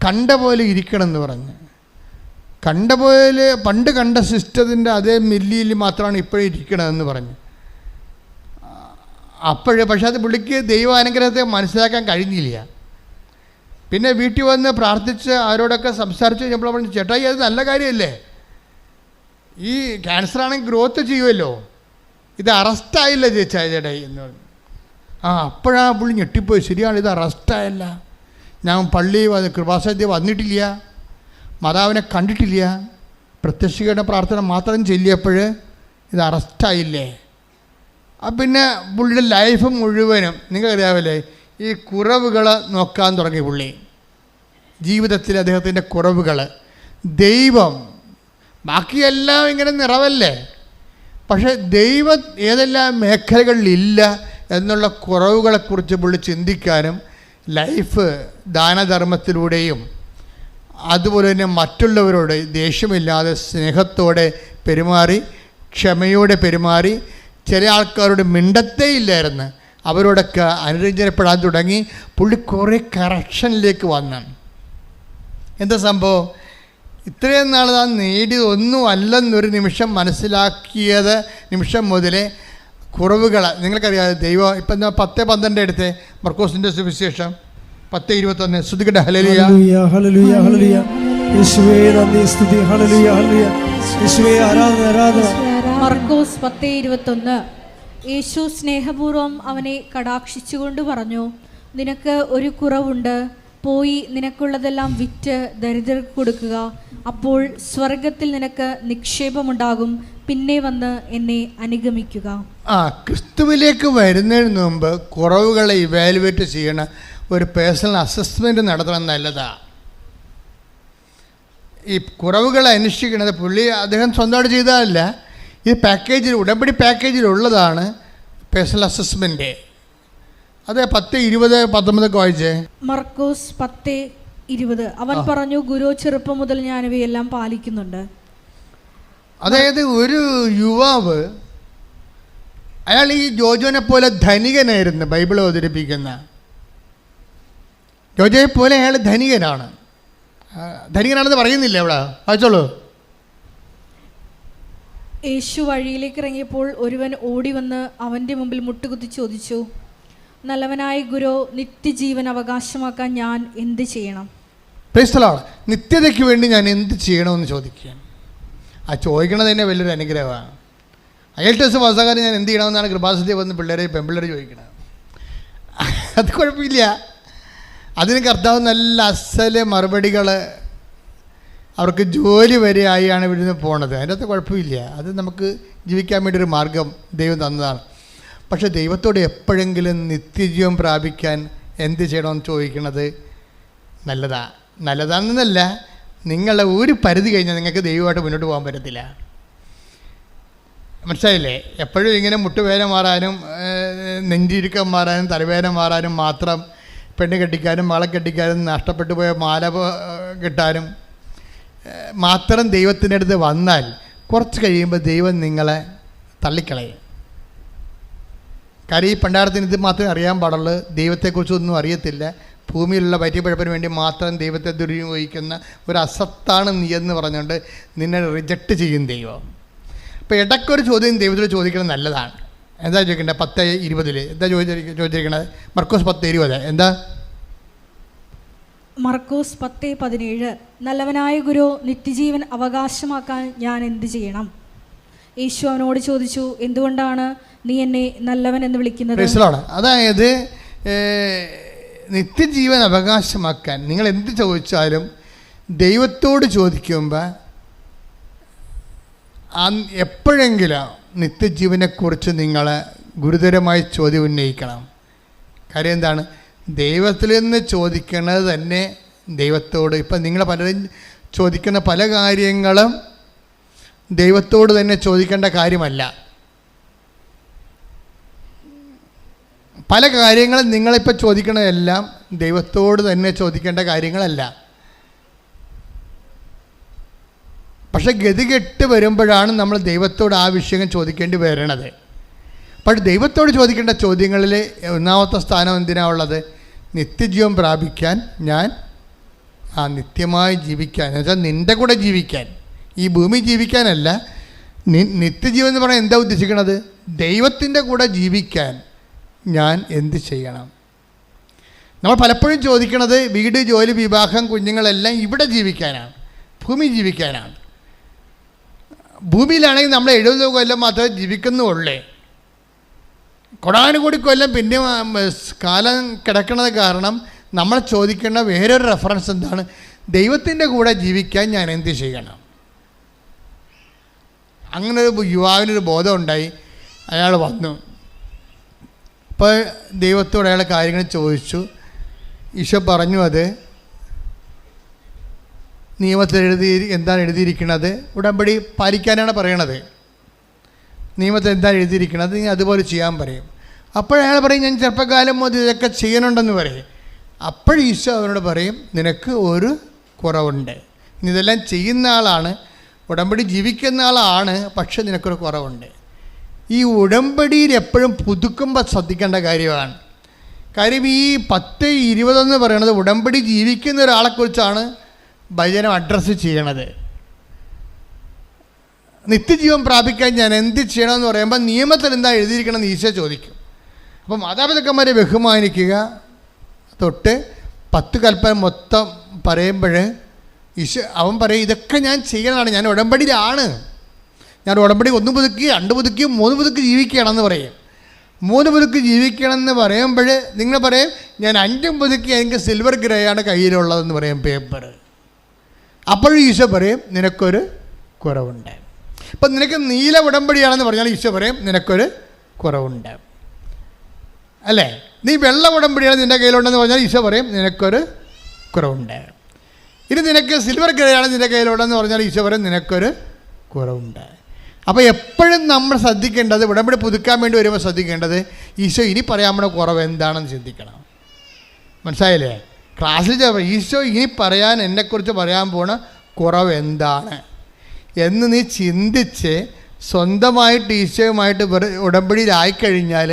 കണ്ട പോലെ ഇരിക്കണമെന്ന് പറഞ്ഞ്. കണ്ട പോലെ പണ്ട് കണ്ട സിസ്റ്റത്തിൻ്റെ അതേ മില്ലിയിൽ മാത്രമാണ് ഇപ്പോഴും ഇരിക്കണമെന്ന് പറഞ്ഞു. പക്ഷേ അത് പുള്ളിക്ക് ദൈവാനുഗ്രഹത്തെ മനസ്സിലാക്കാൻ കഴിഞ്ഞില്ല. പിന്നെ വീട്ടിൽ വന്ന് പ്രാർത്ഥിച്ച് അവരോടൊക്കെ സംസാരിച്ച് കഴിഞ്ഞപ്പോൾ പറഞ്ഞു, ചേട്ടായി അത് നല്ല കാര്യമല്ലേ, ഈ ക്യാൻസറാണെങ്കിൽ ഗ്രോത്ത് ചെയ്യുമല്ലോ, ഇത് അറസ്റ്റായില്ല ചേട്ടായി എന്ന് പറഞ്ഞു. അപ്പോഴാണ് പുള്ളി ഞെട്ടിപ്പോയി. ശരിയാണ്, ഇത് അറസ്റ്റായല്ല, ഞാൻ പള്ളി കൃപാസന്ധ്യ വന്നിട്ടില്ല, മാതാവിനെ കണ്ടിട്ടില്ല, പ്രത്യക്ഷീകരണ പ്രാർത്ഥന മാത്രം ചൊല്ലിയപ്പോൾ ഇത് അറസ്റ്റായില്ലേ. പിന്നെ പുള്ളിയുടെ ലൈഫ് മുഴുവനും നിങ്ങൾക്കറിയാമല്ലേ ഈ കുറവുകൾ നോക്കാൻ തുടങ്ങി പുള്ളി. ജീവിതത്തിൽ അദ്ദേഹത്തിൻ്റെ കുറവുകൾ, ദൈവം ബാക്കിയെല്ലാം ഇങ്ങനെ നിറവല്ലേ, പക്ഷേ ദൈവം ഏതെല്ലാം മേഖലകളിലില്ല എന്നുള്ള കുറവുകളെക്കുറിച്ച് പുള്ളി ചിന്തിക്കാനും ലൈഫ് ദാനധർമ്മത്തിലൂടെയും അതുപോലെ തന്നെ മറ്റുള്ളവരോട് ദേഷ്യമില്ലാതെ സ്നേഹത്തോടെ പെരുമാറി, ക്ഷമയോടെ പെരുമാറി, ചില ആൾക്കാരോട് മിണ്ടത്തേ ഇല്ലായിരുന്നു, അവരോടൊക്കെ അനുരഞ്ജനപ്പെടാൻ തുടങ്ങി. പുള്ളി കുറേ കറക്ഷനിലേക്ക് വന്നു. എന്താ സംഭവം? ഇത്രയും നാൾ താൻ നേടിയതൊന്നും അല്ലെന്നൊരു നിമിഷം മനസ്സിലാക്കിയത് നിമിഷം മുതലേ കുറവുകൾ നിങ്ങൾക്കറിയാതെ ദൈവം ഇപ്പം 10:12 എടുത്തേ മർക്കോസിൻ്റെ സുവിശേഷം 10:21 ശ്രുതികട്ടെ. ഹല്ലേലൂയ ഹല്ലേലൂയ ഹല്ലേലൂയ ഹല്ലേലൂയ. യേശുവേ നന്ദി, സ്തുതി. ഹല്ലേലൂയ, ഹല്ലേലൂയ. യേശുവേ ആരാധന, ആരാധന. മർക്കോസ് 10:21. യേശു സ്നേഹപൂർവ്വം അവനെ കടാക്ഷിച്ചുകൊണ്ട് പറഞ്ഞു, നിനക്ക് ഒരു കുറവുണ്ട്, പോയി നിനക്കുള്ളതെല്ലാം വിറ്റ് ദരിദ്രർക്ക് കൊടുക്കുക, അപ്പോൾ സ്വർഗത്തിൽ നിനക്ക് നിക്ഷേപമുണ്ടാകും, പിന്നെ വന്ന് എന്നെ അനുഗമിക്കുക. ക്രിസ്തുവിലേക്ക് വരുന്നതിന് മുമ്പ് കുറവുകളെ ഇവാലുവേറ്റ് ചെയ്യണ ഒരു പേഴ്സണൽ അസസ്മെൻറ്റ് നടത്തണം, നല്ലതാണ്. ഈ കുറവുകളെ അന്വേഷിക്കുന്നത് അദ്ദേഹം സ്വന്തമായിട്ട് ചെയ്തതല്ല, ഈ പാക്കേജിൽ, ഉടമ്പടി പാക്കേജിലുള്ളതാണ് പേഴ്സണൽ അസസ്മെൻറ്റ്. അത് 10:20-19 വായിച്ചേ. മർക്കോസ് 10:20. അവൻ പറഞ്ഞു, ഗുരു, ചെറുപ്പം മുതൽ ഞാൻ ഇവയെല്ലാം പാലിക്കുന്നുണ്ട്. അതായത് ഒരു യുവാവ്, അയാൾ ഈ ജോജോനെ പോലെ ധനികനായിരുന്നു. ബൈബിൾ അവതരിപ്പിക്കുന്ന ജോജോയെ പോലെ അയാൾ ധനികനാണ്. ധനികനാണെന്ന് പറയുന്നില്ല ഇവിടെ, വായിച്ചോളൂ. യേശു വഴിയിലേക്ക് ഇറങ്ങിയപ്പോൾ ഒരുവൻ ഓടി വന്ന് അവൻ്റെ മുമ്പിൽ മുട്ടുകുത്തി ചോദിച്ചു, നല്ലവനായ ഗുരു, നിത്യജീവൻ അവകാശമാക്കാൻ ഞാൻ എന്ത് ചെയ്യണം? പ്രൈസ്തലാണ്. നിത്യതയ്ക്ക് വേണ്ടി ഞാൻ എന്ത് ചെയ്യണമെന്ന് ചോദിക്കുകയാണ്. ആ ചോദിക്കണത് തന്നെ വലിയൊരു അനുഗ്രഹമാണ്. IELTS പാസ്സാകാൻ ഞാൻ എന്ത് ചെയ്യണമെന്നാണ് കൃപാസനത്തിൽ വന്ന് പെൺപിള്ളേർ ചോദിക്കുന്നത്. അത് കുഴപ്പമില്ല, അതിന് കർത്താവ് നല്ല അസല് മറുപടികൾ, അവർക്ക് ജോലി വരെ ആയാണ് ഇവിടുന്ന് പോണത്. അതിൻ്റെ അകത്ത് കുഴപ്പമില്ല, അത് നമുക്ക് ജീവിക്കാൻ വേണ്ടി ഒരു മാർഗം ദൈവം തന്നതാണ്. പക്ഷേ ദൈവത്തോട് എപ്പോഴെങ്കിലും നിത്യജീവൻ പ്രാപിക്കാൻ എന്ത് ചെയ്യണമെന്ന് ചോദിക്കുന്നത് നല്ലതാണെന്നല്ല, നിങ്ങളുടെ ഒരു പരിധി കഴിഞ്ഞാൽ നിങ്ങൾക്ക് ദൈവമായിട്ട് മുന്നോട്ട് പോകാൻ പറ്റത്തില്ല. മനസ്സിലായില്ലേ? എപ്പോഴും ഇങ്ങനെ മുട്ടുവേദന മാറാനും നെഞ്ചിരുക്കം മാറാനും തലവേദന മാറാനും മാത്രം പെണ്ണ് കെട്ടിക്കാനും മകളെ കെട്ടിക്കാനും നഷ്ടപ്പെട്ടു പോയ മാല കിട്ടാനും മാത്രം ദൈവത്തിൻ്റെ അടുത്ത് വന്നാൽ കുറച്ച് കഴിയുമ്പോൾ ദൈവം നിങ്ങളെ തള്ളിക്കളയും. കാര്യം ഈ പണ്ടാരത്തിന് ഇത് മാത്രമേ അറിയാൻ പാടുള്ളൂ, ദൈവത്തെക്കുറിച്ചൊന്നും അറിയത്തില്ല. ഭൂമിയിലുള്ള പറ്റിപ്പഴപ്പിന് വേണ്ടി മാത്രം ദൈവത്തെ ദുരുപയോഗിക്കുന്ന ഒരു അസത്താണ് നീ എന്ന് പറഞ്ഞുകൊണ്ട് നിന്നെ റിജക്റ്റ് ചെയ്യും ദൈവം. അപ്പോൾ ഇടയ്ക്കൊരു ചോദ്യം ദൈവത്തോട് ചോദിക്കുന്നത് നല്ലതാണ്. എന്താ ചോദിക്കേണ്ടത്? 10:20 എന്താ ചോദിച്ചിരിക്കണത്? മർക്കോസ് 10:20 എന്താ? മർക്കോസ് 10:17. നല്ലവനായ ഗുരു, നിത്യജീവൻ അവകാശമാക്കാൻ ഞാൻ എന്ത് ചെയ്യണം? യേശു അവനോട് ചോദിച്ചു, എന്തുകൊണ്ടാണ് നീ എന്നെ നല്ലവൻ എന്ന് വിളിക്കുന്നത്? അതായത് നിത്യജീവൻ അവകാശമാക്കാൻ നിങ്ങൾ എന്ത് ചോദിച്ചാലും ദൈവത്തോട് ചോദിക്കുമ്പോൾ എപ്പോഴെങ്കിലും നിത്യജീവനെക്കുറിച്ച് നിങ്ങൾ ഗുരുതരമായി ചോദ്യം ഉന്നയിക്കണം. കാര്യം എന്താണ്? ദൈവത്തിൽ നിന്ന് ചോദിക്കുന്നത് തന്നെ ദൈവത്തോട്. ഇപ്പം നിങ്ങൾ പലരും ചോദിക്കുന്ന പല കാര്യങ്ങളും ദൈവത്തോട് തന്നെ ചോദിക്കേണ്ട കാര്യമല്ല. പല കാര്യങ്ങളും നിങ്ങളിപ്പോൾ ചോദിക്കണതെല്ലാം ദൈവത്തോട് തന്നെ ചോദിക്കേണ്ട കാര്യങ്ങളല്ല. പക്ഷെ ഗതികെട്ട് വരുമ്പോഴാണ് നമ്മൾ ദൈവത്തോട് ആ വിഷയം ചോദിക്കേണ്ടി വരണത്. പക്ഷേ ദൈവത്തോട് ചോദിക്കേണ്ട ചോദ്യങ്ങളിൽ ഒന്നാമത്തെ സ്ഥാനം എന്തിനാ ഉള്ളത്? നിത്യജീവൻ പ്രാപിക്കാൻ, ഞാൻ നിത്യമായി ജീവിക്കാൻ, എന്നുവെച്ചാൽ നിൻ്റെ കൂടെ ജീവിക്കാൻ, ഈ ഭൂമി ജീവിക്കാനല്ല. നിത്യജീവൻ എന്ന് പറഞ്ഞാൽ എന്താ ഉദ്ദേശിക്കണത്? ദൈവത്തിൻ്റെ കൂടെ ജീവിക്കാൻ ഞാൻ എന്ത് ചെയ്യണം? നമ്മൾ പലപ്പോഴും ചോദിക്കണത് വീട്, ജോലി, വിവാഹം, കുഞ്ഞുങ്ങളെല്ലാം ഇവിടെ ജീവിക്കാനാണ്, ഭൂമി ജീവിക്കാനാണ്. ഭൂമിയിലാണെങ്കിൽ നമ്മൾ 70 കൊല്ലം മാത്രമേ ജീവിക്കുന്നുള്ളേ. കൊടാനുകൂടി കൊല്ലം പിന്നെ കാലം കിടക്കുന്നത് കാരണം നമ്മൾ ചോദിക്കേണ്ട വേറൊരു റെഫറൻസ് എന്താണ്? ദൈവത്തിൻ്റെ കൂടെ ജീവിക്കാൻ ഞാൻ എന്ത് ചെയ്യണം? അങ്ങനൊരു യുവാവിനൊരു ബോധം ഉണ്ടായി. അയാൾ വന്നു. അപ്പോൾ ദൈവത്തോട് അയാൾ കാര്യങ്ങൾ ചോദിച്ചു. ഈശോ പറഞ്ഞു, അത് നിയമത്തിൽ എന്താണ് എഴുതിയിരിക്കുന്നത്? ഉടമ്പടി പാലിക്കാനാണ് പറയണത്. നിയമത്തിൽ എന്താണ് എഴുതിയിരിക്കുന്നത്? നീ അതുപോലെ ചെയ്യാൻ പറയും. അപ്പോഴയാൾ പറയും, ഞാൻ ചെറുപ്പകാലം മുതൽ ഇതൊക്കെ ചെയ്യണുണ്ടെന്ന് പറയും. അപ്പോഴീശോ അവനോട് പറയും, നിനക്ക് ഒരു കുറവുണ്ട്. നീ ഇതെല്ലാം ചെയ്യുന്ന ആളാണ്, ഉടമ്പടി ജീവിക്കുന്ന ആളാണ്, പക്ഷെ നിനക്കൊരു കുറവുണ്ട്. ഈ ഉടമ്പടിയിൽ എപ്പോഴും പുതുക്കുമ്പോൾ ശ്രദ്ധിക്കേണ്ട കാര്യമാണ്. കാര്യം ഈ 10:20 എന്ന് പറയുന്നത് ഉടമ്പടി ജീവിക്കുന്ന ഒരാളെക്കുറിച്ചാണ് വചനം അഡ്രസ്സ് ചെയ്യണത്. നിത്യജീവൻ പ്രാപിക്കാൻ ഞാൻ എന്ത് ചെയ്യണമെന്ന് പറയുമ്പോൾ നിയമത്തിൽ എന്താ എഴുതിയിരിക്കണമെന്ന് ഈശോ ചോദിക്കും. അപ്പോൾ മാതാപിതാക്കന്മാരെ ബഹുമാനിക്കുക തൊട്ട് 10 കൽപ്പന മൊത്തം പറയുമ്പോൾ അവൻ പറയും ഇതൊക്കെ ഞാൻ ചെയ്യണതാണ്, ഞാൻ ഉടമ്പടിയിലാണ്, ഞാൻ ഉടമ്പടി 1 പുതുക്കി 2 പുതുക്കി 3 പുതുക്കി ജീവിക്കുകയാണെന്ന് പറയും. 3 പുതുക്കി ജീവിക്കണമെന്ന് പറയുമ്പോൾ നിങ്ങൾ പറയും ഞാൻ 5 പുതുക്കി എനിക്ക് സിൽവർ ഗ്രേ ആണ് കയ്യിലുള്ളതെന്ന് പറയും, പേപ്പർ. അപ്പോഴും ഈശോ പറയും നിനക്കൊരു കുറവുണ്ട്. ഇപ്പം നിനക്ക് നീല ഉടമ്പടിയാണെന്ന് പറഞ്ഞാൽ ഈശോ പറയും നിനക്കൊരു കുറവുണ്ട്, അല്ലേ? നീ വെള്ള ഉടമ്പടിയാണ് നിൻ്റെ കയ്യിലുണ്ടെന്ന് പറഞ്ഞാൽ ഈശോ പറയും നിനക്കൊരു കുറവുണ്ട്. ഇനി നിനക്ക് സിൽവർ ഗ്രേ ആണ് നിൻ്റെ കയ്യിലുണ്ടെന്ന് പറഞ്ഞാൽ ഈശോ പറയും നിനക്കൊരു കുറവുണ്ട്. അപ്പോൾ എപ്പോഴും നമ്മൾ ശ്രദ്ധിക്കേണ്ടത്, ഉടമ്പടി പുതുക്കാൻ വേണ്ടി വരുമ്പോൾ ശ്രദ്ധിക്കേണ്ടത് ഈശോ ഇനി പറയാൻ പോണ കുറവ് എന്താണെന്ന് ചിന്തിക്കണം. മനസ്സിലായില്ലേ? ക്ലാസ്സിൽ ഈശോ ഇനി പറയാൻ എന്നെക്കുറിച്ച് പറയാൻ പോണ കുറവ് എന്താണ് എന്ന് നീ ചിന്തിച്ച് സ്വന്തമായിട്ട് ഈശോയുമായിട്ട് ഉടമ്പടിയിലായിക്കഴിഞ്ഞാൽ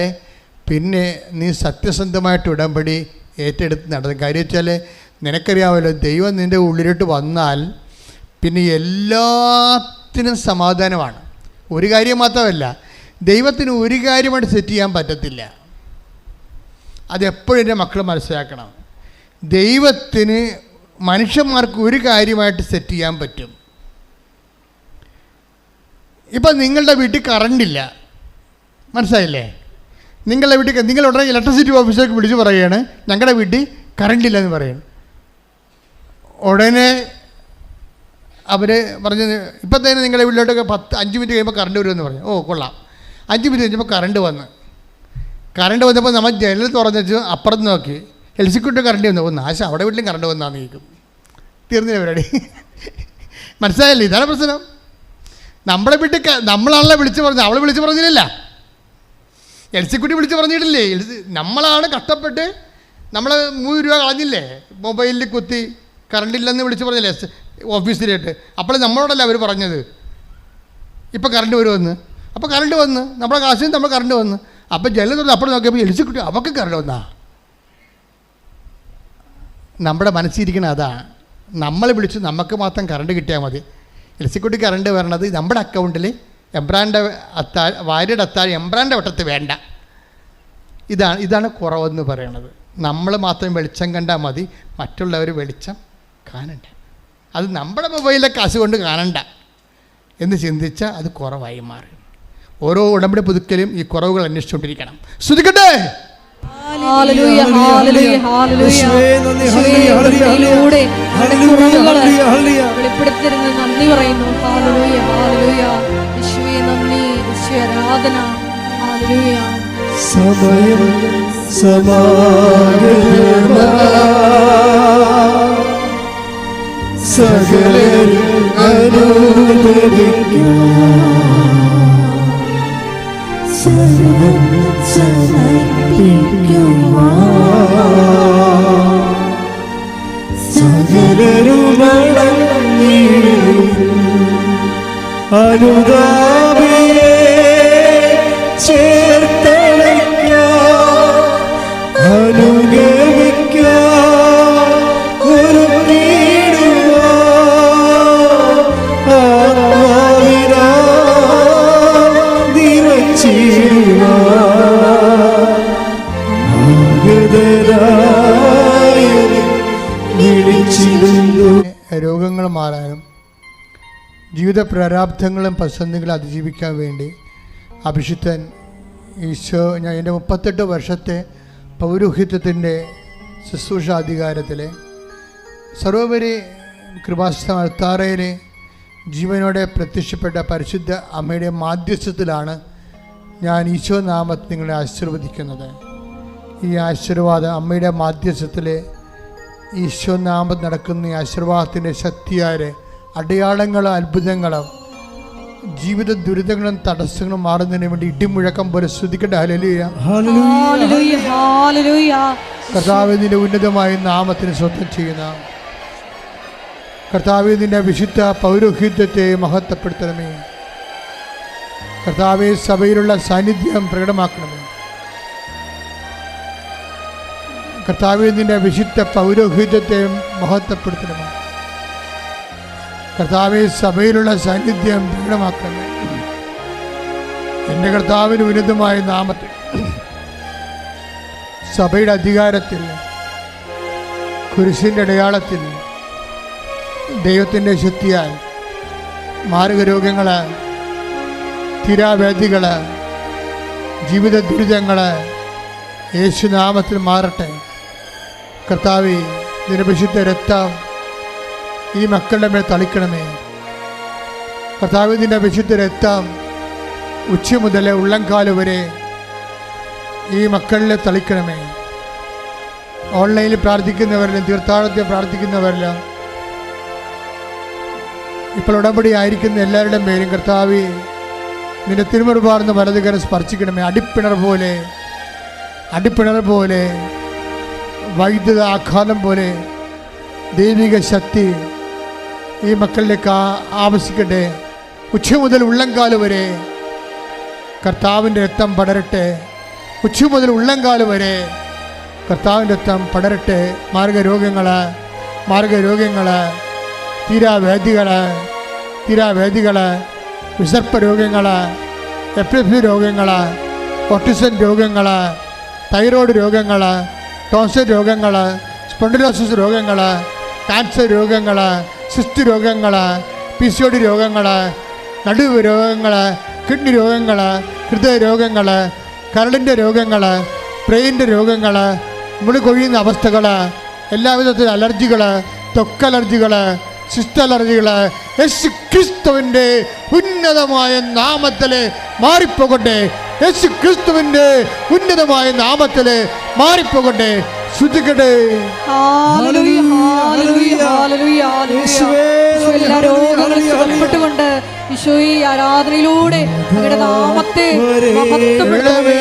പിന്നെ നീ സത്യസന്ധമായിട്ട് ഉടമ്പടി ഏറ്റെടുത്ത് നടത്തും. കാര്യം വെച്ചാൽ നിനക്കറിയാമല്ലോ, ദൈവം നിൻ്റെ ഉള്ളിലോട്ട് വന്നാൽ പിന്നെ എല്ലാത്തിനും സമാധാനമാണ്. ഒരു കാര്യം മാത്രമല്ല, ദൈവത്തിന് ഒരു കാര്യമായിട്ട് സെറ്റ് ചെയ്യാൻ പറ്റത്തില്ല. അതെപ്പോഴും എൻ്റെ മക്കൾ മനസ്സിലാക്കണം. ദൈവത്തിന് മനുഷ്യന്മാർക്ക് ഒരു കാര്യമായിട്ട് സെറ്റ് ചെയ്യാൻ പറ്റും. ഇപ്പം നിങ്ങളുടെ വീട്ടിൽ കറണ്ടില്ല, മനസ്സിലായില്ലേ? നിങ്ങളുടെ വീട്ടിൽ നിങ്ങൾ ഉടനെ ഇലക്ട്രിസിറ്റി ഓഫീസിലേക്ക് വിളിച്ച് പറയുകയാണ് ഞങ്ങളുടെ വീട്ടിൽ കറണ്ടില്ല എന്ന് പറയുന്നു. ഉടനെ അവർ പറഞ്ഞ് ഇപ്പം തന്നെ നിങ്ങളുടെ വീട്ടിലോട്ടൊക്കെ 5 മിനിറ്റ് കഴിയുമ്പോൾ കറണ്ട് വരുമെന്ന് പറഞ്ഞു. ഓ കൊള്ളാം. 5 മിനിറ്റ് കഴിഞ്ഞപ്പോൾ കറണ്ട് വന്നപ്പോൾ നമ്മൾ ജനൽ തുറന്നു വെച്ച് അപ്പുറത്ത് നോക്കി എൽസിക്കുട്ടി കറണ്ട് വന്നു. ഓ നാശം, അവിടെ വീട്ടിലും കറണ്ട് വന്നാന്ന് കേൾക്കും. തീർന്നില്ല പരിപാടി. മനസ്സിലായല്ലേ? ഇതാണ് പ്രശ്നം. നമ്മുടെ വീട്ടിൽ നമ്മളാണല്ലോ വിളിച്ച് പറഞ്ഞത്, അവൾ വിളിച്ച് പറഞ്ഞില്ലല്ല. എൽസിക്കുട്ടി വിളിച്ച് പറഞ്ഞിട്ടില്ലേ? നമ്മളാണ് കഷ്ടപ്പെട്ട് നമ്മൾ 3 രൂപ കളഞ്ഞില്ലേ, മൊബൈലിൽ കുത്തി കറണ്ടില്ലെന്ന് വിളിച്ച് പറഞ്ഞില്ലേ ഓഫീസിലേക്ക്. അപ്പോൾ നമ്മളോടല്ല അവർ പറഞ്ഞത് ഇപ്പം കറണ്ട് വരുമെന്ന്. അപ്പോൾ കറണ്ട് വന്ന് നമ്മുടെ കാശിന് നമ്മൾ കറണ്ട് വന്ന്. അപ്പോൾ ജനൽ തുറന്ന് അപ്പോൾ നോക്കിയപ്പോൾ എലിച്ചിക്കുട്ടി അവർക്ക് കറണ്ട് വന്നാ. നമ്മുടെ മനസ്സിരിക്കണ അതാണ്. നമ്മൾ വിളിച്ച് നമുക്ക് മാത്രം കറണ്ട് കിട്ടിയാൽ മതി. എലിച്ചിക്കുട്ടി കറണ്ട് വരണത് നമ്മുടെ അക്കൗണ്ടിൽ എംബ്രാൻ്റെ ഭാര്യയുടെ അത്താഴം എംബ്രാൻ്റെ വട്ടത്ത് വേണ്ട. ഇതാണ് കുറവെന്ന് പറയണത്. നമ്മൾ മാത്രം വെളിച്ചം കണ്ടാൽ മതി, മറ്റുള്ളവർ വെളിച്ചം കാണണ്ട. അത് നമ്മുടെ മൊബൈലിലെ കാശ് കൊണ്ട് കാണണ്ട എന്ന് ചിന്തിച്ചാൽ അത് കുറവായി മാറും. ഓരോ ഉടമ്പടി പുതുക്കലും ഈ കുറവുകൾ അന്വേഷിച്ചുകൊണ്ടിരിക്കണം. ശ്രദ്ധിക്കട്ടെ. സമയം സകലരും അനുദപിക്കും സർവം സകലരും അനുതാപിയെ ചേർത്തണയ്ക്ക അനുഗമിക്ക ഒരു രോഗങ്ങൾ മാറാനും ജീവിത പ്രാരാബ്ധങ്ങളും പ്രതിസന്ധികളും അതിജീവിക്കാൻ വേണ്ടി അഭിഷിക്തൻ ഈശോ ഞാൻ എൻ്റെ 38 വർഷത്തെ പൗരോഹിത്യത്തിൻ്റെ ശുശ്രൂഷ അധികാരത്തിൽ സർവോപരി കൃപാസന അൾത്താരയിൽ ജീവനോടെ പ്രത്യക്ഷപ്പെട്ട പരിശുദ്ധ അമ്മയുടെ മാധ്യസ്ഥത്തിലാണ് ഞാൻ ഈശോ നാമത്തിൽ നിങ്ങളെ ആശീർവദിക്കുന്നത്. ഈ ആശീർവാദം അമ്മയുടെ മാധ്യസ്ഥത്തിൽ ഈശോ നാമത്തിൽ നടക്കുന്ന ഈ ആശീർവാദത്തിൻ്റെ ശക്തിയായ അടയാളങ്ങളും അത്ഭുതങ്ങളും ജീവിത ദുരിതങ്ങളും തടസ്സങ്ങളും മാറുന്നതിന് വേണ്ടി ഇടിമുഴക്കം പോലെ ശ്രദ്ധിക്കട്ടെ. ഹല്ലേലൂയ, കർത്താവിന്റെ ഉന്നതമായ നാമത്തിന് സ്വന്തം ചെയ്യുന്ന കർത്താവിന്റെ വിശുദ്ധ പൗരോഹിത്യത്തെ മഹത്വപ്പെടുത്തണമേ. കർത്താവെ സഭയിലുള്ള സാന്നിധ്യം പ്രകടമാക്കണമേ. കർത്താവിന്റെ വിശുദ്ധ പൗരോഹിത്യത്തെ മഹത്വപ്പെടുത്തണമേ. കർത്താവെ സഭയിലുള്ള സാന്നിധ്യം പ്രകടമാക്കണമേ. എൻ്റെ കർത്താവിന് ഉന്നതമായ നാമത്തിൽ സഭയുടെ അധികാരത്തിൽ കുരിശിൻ്റെ അടയാളത്തിൽ ദൈവത്തിൻ്റെ ശക്തിയാൽ മാരക രോഗങ്ങൾ, തീരാവേദികൾ, ജീവിത ദുരിതങ്ങൾ യേശുനാമത്തിൽ മാറട്ടെ. കർത്താവേ, നിന്റെ വിശുദ്ധ രക്തം ഈ മക്കളുടെ മേൽ തളിക്കണമേ. കർത്താവേ, നിന്റെ വിശുദ്ധ രക്തം ഉച്ച മുതൽ ഉള്ളംകാല് വരെ ഈ മക്കളിൽ തളിക്കണമേ. ഓൺലൈനിൽ പ്രാർത്ഥിക്കുന്നവരിലും തീർത്ഥാടനത്തിൽ പ്രാർത്ഥിക്കുന്നവരിലും ഇപ്പോൾ ഉടമ്പടി ആയിരിക്കുന്ന എല്ലാവരുടെയും പേരും കർത്താവേ, നിന്റെ തിരുമുറുപാർന്ന വലതുകരം സ്പർശിക്കണമേ. അടിപ്പിണർ പോലെ വൈദ്യുത ആഘാതം പോലെ ദൈവിക ശക്തി ഈ മക്കളിലേക്ക് ആവശ്യിക്കട്ടെ. ഉച്ച മുതൽ ഉള്ളംകാല് വരെ കർത്താവിൻ്റെ രക്തം പടരട്ടെ. ഉച്ച മുതൽ ഉള്ളംകാല് വരെ കർത്താവിൻ്റെ രക്തം പടരട്ടെ. മാർഗരോഗങ്ങൾ, തീരാവേദികൾ, വിസർപ്പ രോഗങ്ങൾ, എപ്പിലെപ്സി രോഗങ്ങൾ, ഓട്ടിസം രോഗങ്ങൾ, തൈറോയ്ഡ് രോഗങ്ങൾ, ടോൺസിൽ രോഗങ്ങൾ, സ്പോണ്ടിലോസിസ് രോഗങ്ങൾ, ക്യാൻസർ രോഗങ്ങൾ, സിസ്റ്റ് രോഗങ്ങൾ, PCOD രോഗങ്ങൾ, നടുവ് രോഗങ്ങൾ, കിഡ്നി രോഗങ്ങൾ, ഹൃദയ രോഗങ്ങൾ, കരളിൻ്റെ രോഗങ്ങൾ, ബ്രെയിനിൻ്റെ രോഗങ്ങൾ, മുടി കൊഴിയുന്ന അവസ്ഥകൾ, എല്ലാവിധത്തിലും അലർജികൾ, ത്വക്കലർജികൾ, സിസ്റ്റ് അലർജികൾ യേശു ക്രിസ്തുവിൻ്റെ ഉന്നതമായ നാമത്തിൽ മാറിപ്പോകട്ടെ. യേശു ക്രിസ്തുവിൻ്റെ ഉന്നതമായ നാമത്തിൽ മാറിപ്പോകട്ടെ. ശ്രദ്ധിക്കട്ടെ. എല്ലാ രോഗങ്ങളും സുഖപ്പെട്ടുകൊണ്ട് ഈശോയെ ആരാധനയിലൂടെ അങ്ങയുടെ നാമത്തെ മഹത്വപ്പെടുത്തണമേ.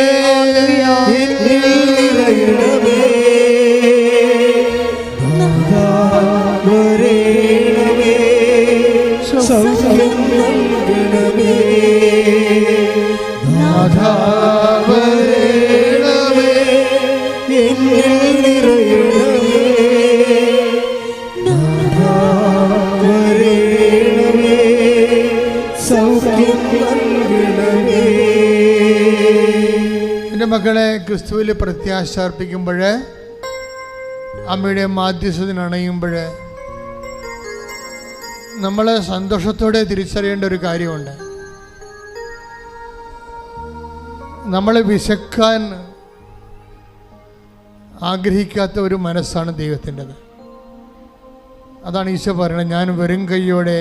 എൻ്റെ മക്കളെ ക്രിസ്തുവിൽ പ്രത്യാശ അർപ്പിക്കുമ്പോൾ, അമ്മയുടെ മാധ്യസ്ഥത്തിന് അണയുമ്പോൾ നമ്മൾ സന്തോഷത്തോടെ തിരിച്ചറിയേണ്ട ഒരു കാര്യമുണ്ട്. നമ്മൾ വിശക്കാൻ ആഗ്രഹിക്കാത്ത ഒരു മനസ്സാണ് ദൈവത്തിൻ്റെത്. അതാണ് ഈശോ പറയുന്നത്, ഞാൻ വെറും കൈയോടെ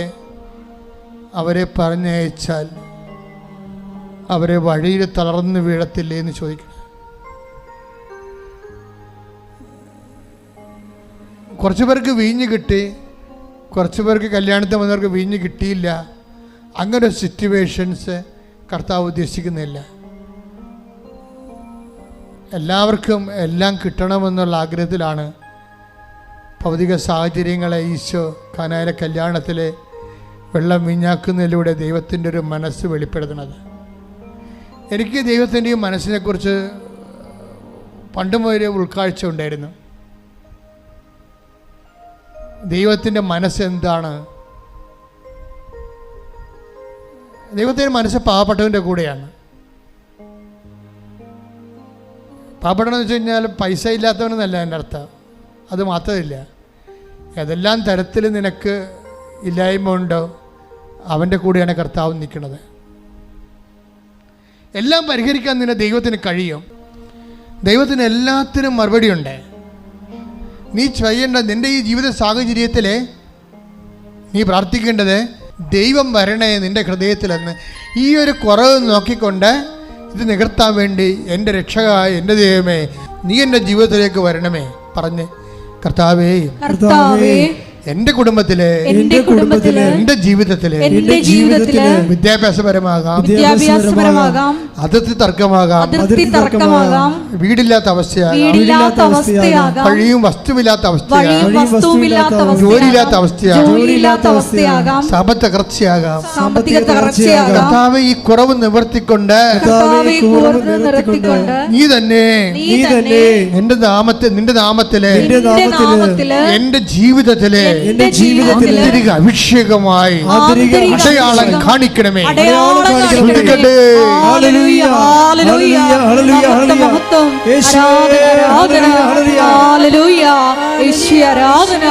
അവരെ പറഞ്ഞയച്ചാൽ അവരെ വഴിയിൽ തളർന്നു വീഴത്തില്ലേ എന്ന് ചോദിക്കണം. കുറച്ച് പേർക്ക് വീഞ്ഞ് കിട്ടി, കുറച്ച് പേർക്ക് കല്യാണത്തിന് വന്നവർക്ക് വീഞ്ഞ് കിട്ടിയില്ല. അങ്ങനെ സിറ്റുവേഷൻസ് കർത്താവ് ഉദ്ദേശിക്കുന്നില്ല. എല്ലാവർക്കും എല്ലാം കിട്ടണമെന്നുള്ള ആഗ്രഹത്തിലാണ് ഭൗതിക സാഹചര്യങ്ങളെ ഈശോ കാനായിലെ കല്യാണത്തിൽ വെള്ളം വീഞ്ഞാക്കുന്നതിലൂടെ ദൈവത്തിൻ്റെ ഒരു മനസ്സ് വെളിപ്പെടുത്തുന്നത്. എനിക്ക് ദൈവത്തിൻ്റെ ഈ മനസ്സിനെക്കുറിച്ച് പണ്ട് മുതലേ ഉൾക്കാഴ്ച ഉണ്ടായിരുന്നു. ദൈവത്തിൻ്റെ മനസ്സെന്താണ്? ദൈവത്തിൻ്റെ മനസ്സ് പാവപ്പെട്ടവൻ്റെ കൂടെയാണ്. പാവപ്പെട്ടവനെന്ന് വെച്ച് കഴിഞ്ഞാൽ പൈസ ഇല്ലാത്തവനെന്നല്ല എൻ്റെ അർത്ഥം. അത് മാത്രമില്ല, ഏതെല്ലാം തരത്തിൽ നിനക്ക് ഇല്ലായ്മ ഉണ്ടോ അവൻ്റെ കൂടെയാണ് കർത്താവ് നിൽക്കുന്നത്. എല്ലാം പരിഹരിക്കാൻ നിന്നെ ദൈവത്തിന് കഴിയും. ദൈവത്തിന് എല്ലാത്തിനും മറുപടിയുണ്ട്. നീ ചെയ്യേണ്ട നിൻ്റെ ഈ ജീവിത സാഹചര്യത്തിൽ നീ പ്രാർത്ഥിക്കേണ്ടത്, ദൈവം വരണേ നിൻ്റെ ഹൃദയത്തിലെന്ന്. ഈ ഒരു കുറവ് നോക്കിക്കൊണ്ട് ഇത് നികർത്താൻ വേണ്ടി എൻ്റെ രക്ഷകനായ എൻ്റെ ദൈവമേ, നീ എൻ്റെ ജീവിതത്തിലേക്ക് വരണമേ പറഞ്ഞ് കർത്താവേ എൻ്റെ കുടുംബത്തിലെ എൻ്റെ ജീവിതത്തിലെ വിദ്യാഭ്യാസപരമാകാം, അതിർത്തി തർക്കമാകാം, വീടില്ലാത്ത അവസ്ഥയാകാം, കഴിയും വസ്തുവില്ലാത്ത അവസ്ഥയാകാം, ജോലിയില്ലാത്ത അവസ്ഥയാകാം, സാമ്പത്തിക തകർച്ചയാകാം. കർത്താവേ, ഈ കുറവ് നിവർത്തിക്കൊണ്ട് നീ തന്നെ നിന്റെ നാമത്തിലെ എൻ്റെ ജീവിതത്തിലെ ആന്തരിക അഭിഷേകമായി അടയാളം കാണിക്കണമേ. ആരാധന